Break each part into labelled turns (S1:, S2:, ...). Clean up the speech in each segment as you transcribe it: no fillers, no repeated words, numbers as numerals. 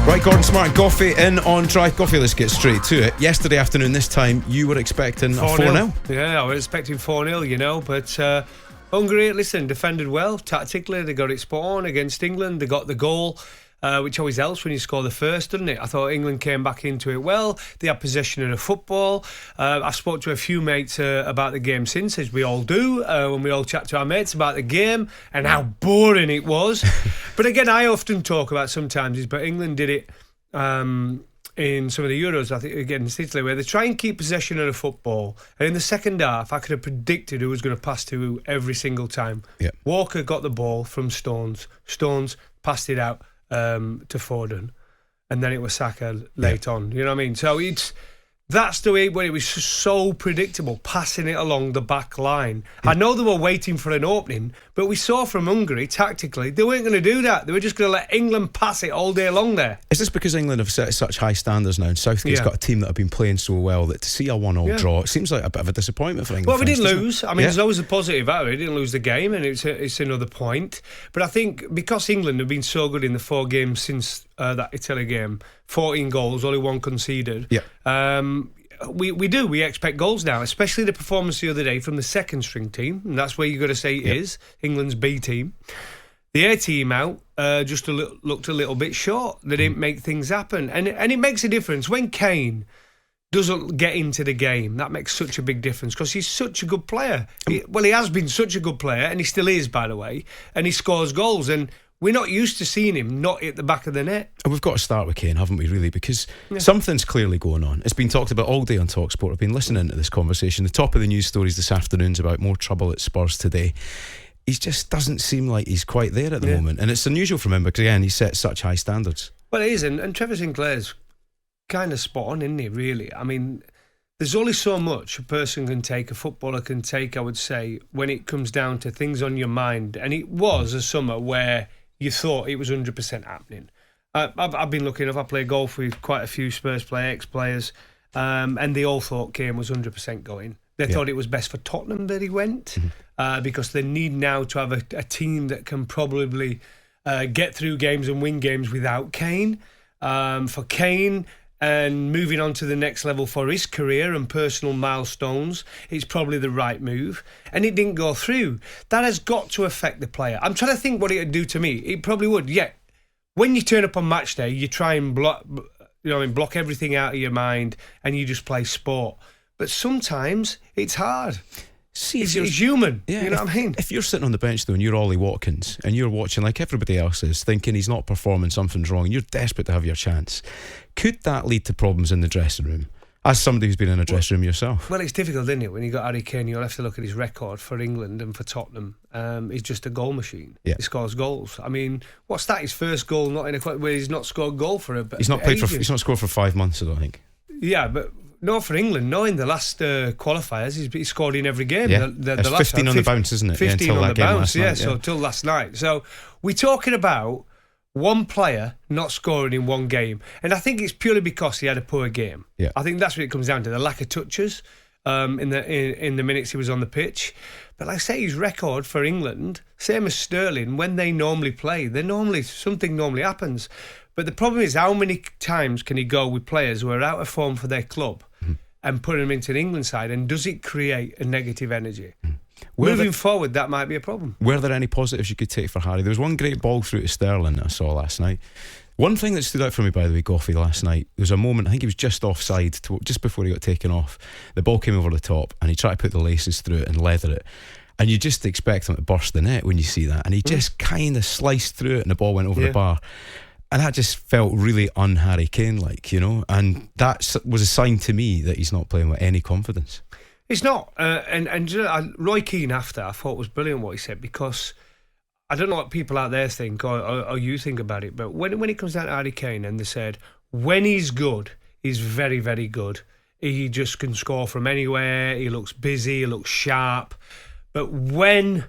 S1: Right, Gordon Smart and Goughie in on Drive. Goughie, let's get straight to it. Yesterday afternoon, this time, you were expecting a 4-0.
S2: Yeah, I was expecting 4-0, you know, but Hungary, listen, defended well, tactically, they got it spot on against England, they got the goal, which always helps when you score the first, doesn't it? I thought England came back into it well, they had possession of the football. I spoke to a few mates about the game since, as we all do, when we all chat to our mates about the game and how boring it was. But again, I often talk about sometimes, but England did it in some of the Euros, I think, against Italy, where they try and keep possession of the football. And in the second half, I could have predicted who was going to pass to who every single time. Yep. Walker got the ball from Stones. Stones passed it out to Foden. And then it was Saka late on. You know what I mean? So that's the way it was so predictable, passing it along the back line. I know they were waiting for an opening, but we saw from Hungary, tactically, they weren't going to do that. They were just going to let England pass it all day long there.
S1: Is this because England have set such high standards now, and Southgate's got a team that have been playing so well that to see a 1-1 draw, it seems like a bit of a disappointment for England?
S2: Well, we didn't lose. I mean, there's always a positive out of it. We didn't lose the game, and it's another point. But I think because England have been so good in the 4 games since that Italy game, 14 goals, only 1 conceded. We expect goals now, especially the performance the other day from the second string team, and that's where you've got to say it is England's B team. The A team out just looked a little bit short. They didn't make things happen, and it makes a difference when Kane doesn't get into the game. That makes such a big difference because he's such a good player. He has been such a good player, and he still is, by the way, and he scores goals, and we're not used to seeing him not hit the back of the net.
S1: And we've got to start with Kane, haven't we, really? Because something's clearly going on. It's been talked about all day on talkSPORT. I've been listening to this conversation. The top of the news stories this afternoon's about more trouble at Spurs today. He just doesn't seem like he's quite there at the moment. And it's unusual from him because, again, he sets such high standards.
S2: Well, it is. And Trevor Sinclair's kind of spot on, isn't he, really? I mean, there's only so much a person can take, a footballer can take, I would say, when it comes down to things on your mind. And it was a summer where you thought it was 100% happening. I've been looking up. I play golf with quite a few Spurs ex-players, and they all thought Kane was 100% going. They thought it was best for Tottenham that he went, because they need now to have a team that can probably get through games and win games without Kane. For Kane and moving on to the next level for his career and personal milestones, it's probably the right move. And it didn't go through. That has got to affect the player. I'm trying to think what it would do to me. It probably would, When you turn up on match day, you try and block everything out of your mind and you just play sport. But sometimes it's hard. See, it's human. You know what I mean?
S1: If you're sitting on the bench, though, and you're Ollie Watkins, and you're watching like everybody else is, thinking he's not performing, something's wrong, and you're desperate to have your chance, could that lead to problems in the dressing room? As somebody who's been in a dressing room yourself.
S2: Well, it's difficult, isn't it? When you've got Harry Kane, you'll have to look at his record for England and for Tottenham. He's just a goal machine. He scores goals. I mean, what's that? His first goal, not in a where he's not scored a goal for a.
S1: He's not played for. He's not scored for 5 months, I don't think.
S2: Yeah, but. No, for England, no. In the last qualifiers, he scored in every game.
S1: The last 15 on the bounce, isn't it?
S2: 15 on the bounce, so till last night. So we're talking about one player not scoring in one game. And I think it's purely because he had a poor game. I think that's what it comes down to, the lack of touches in the minutes he was on the pitch. But like I say, his record for England, same as Sterling, when they normally play, something normally happens. But the problem is, how many times can he go with players who are out of form for their club and put them into an England side, and does it create a negative energy? Moving forward, that might be a problem.
S1: Were there any positives you could take for Harry? There was one great ball through to Sterling that I saw last night. One thing that stood out for me, by the way, Goughie, last night, there was a moment, I think he was just offside, just before he got taken off. The ball came over the top and he tried to put the laces through it and leather it. And you just expect him to burst the net when you see that. And he just kind of sliced through it and the ball went over the bar. And that just felt really un-Harry Kane-like, you know. And that was a sign to me that he's not playing with any confidence.
S2: It's not. And Roy Keane after, I thought was brilliant what he said, because I don't know what people out there think or you think about it, but when it comes down to Harry Kane, and they said, when he's good, he's very, very good. He just can score from anywhere. He looks busy. He looks sharp. But when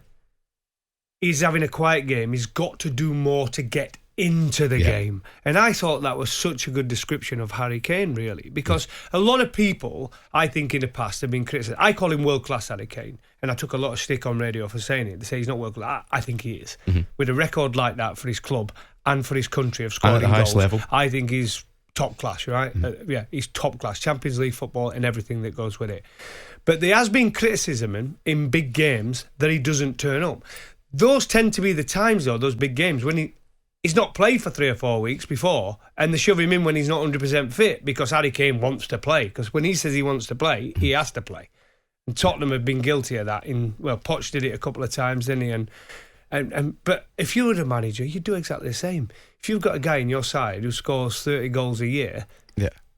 S2: he's having a quiet game, he's got to do more to get into the game. And I thought that was such a good description of Harry Kane, really, because a lot of people, I think, in the past have been criticised. I call him world-class Harry Kane, and I took a lot of stick on radio for saying it. They say he's not world-class. I think he is. With a record like that for his club, and for his country of scoring
S1: at the highest
S2: goals.
S1: level.
S2: I think he's top class, right? He's top class. Champions League football and everything that goes with it. But there has been criticism in big games that he doesn't turn up. Those tend to be the times, though, those big games, when he's not played for 3 or 4 weeks before, and they shove him in when he's not 100% fit because Harry Kane wants to play. Because when he says he wants to play, he has to play. And Tottenham have been guilty of that. Poch did it a couple of times, didn't he? But if you were the manager, you'd do exactly the same. If you've got a guy on your side who scores 30 goals a year,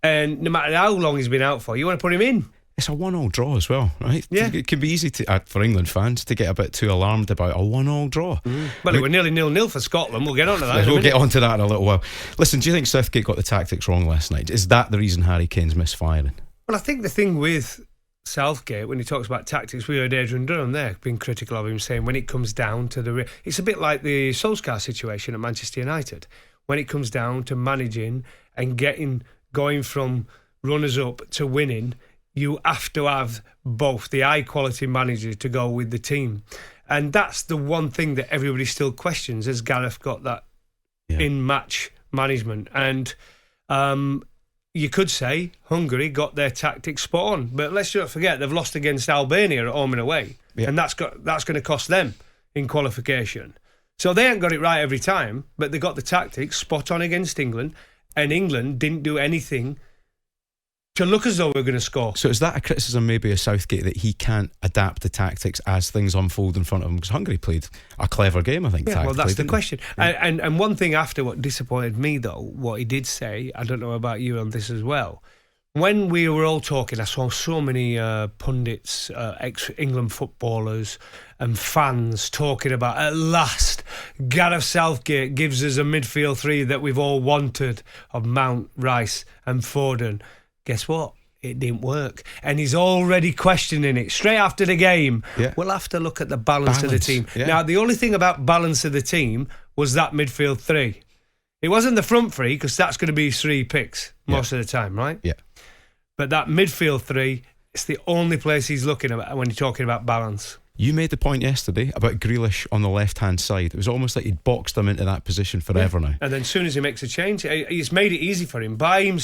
S2: and no matter how long he's been out for, you want to put him in.
S1: It's a 1-1 draw as well, right?
S2: Yeah.
S1: It can be easy for England fans to get a bit too alarmed about a 1-1 draw.
S2: Well, it was nearly 0-0 for Scotland. We'll get on to that.
S1: We'll get on to that in a little while. Listen, do you think Southgate got the tactics wrong last night? Is that the reason Harry Kane's misfiring?
S2: Well, I think the thing with Southgate, when he talks about tactics, we heard Adrian Durham there being critical of him, saying when it comes down to it's a bit like the Solskjaer situation at Manchester United. When it comes down to managing and going from runners-up to winning, you have to have both the high-quality manager to go with the team. And that's the one thing that everybody still questions. Has Gareth got that in-match management? And you could say Hungary got their tactics spot on. But let's not forget, they've lost against Albania at home and away. Yeah. And that's going to cost them in qualification. So they ain't got it right every time, but they got the tactics spot on against England. And England didn't do anything to look as though we're going to score. So
S1: is that a criticism maybe of Southgate, that he can't adapt the tactics as things unfold in front of him? Because Hungary played a clever game, I think.
S2: Yeah, well, that's the question.
S1: Yeah.
S2: And one thing after what disappointed me, though, what he did say, I don't know about you on this as well, when we were all talking, I saw so many pundits, ex-England footballers and fans talking about, at last, Gareth Southgate gives us a midfield three that we've all wanted, of Mount, Rice and Foden. Guess what? It didn't work. And he's already questioning it. Straight after the game, we'll have to look at the balance of the team. Yeah. Now, the only thing about balance of the team was that midfield three. It wasn't the front three, because that's going to be 3 picks most of the time, right?
S1: Yeah.
S2: But that midfield three, it's the only place he's looking at when you're talking about balance.
S1: You made the point yesterday about Grealish on the left-hand side. It was almost like he'd boxed him into that position forever now.
S2: And then as soon as he makes a change, he's made it easy for him by him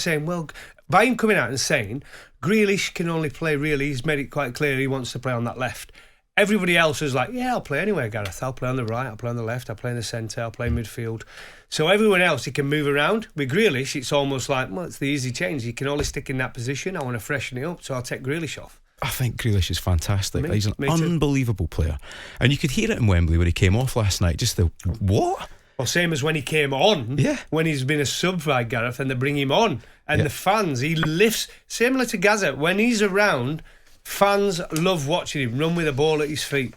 S2: coming out and saying Grealish can only play, really, he's made it quite clear he wants to play on that left. Everybody else is like, I'll play anywhere, Gareth. I'll play on the right, I'll play on the left, I'll play in the centre, I'll play midfield. So everyone else, he can move around. With Grealish, it's almost like, it's the easy change. He can only stick in that position. I want to freshen it up, so I'll take Grealish off.
S1: I think Grealish is fantastic. He's an unbelievable player. And you could hear it in Wembley when he came off last night. Just the, what?
S2: Well, same as when he came on. Yeah. When he's been a sub by Gareth and they bring him on. And the fans, he lifts, similar to Gaza, when he's around, fans love watching him run with the ball at his feet.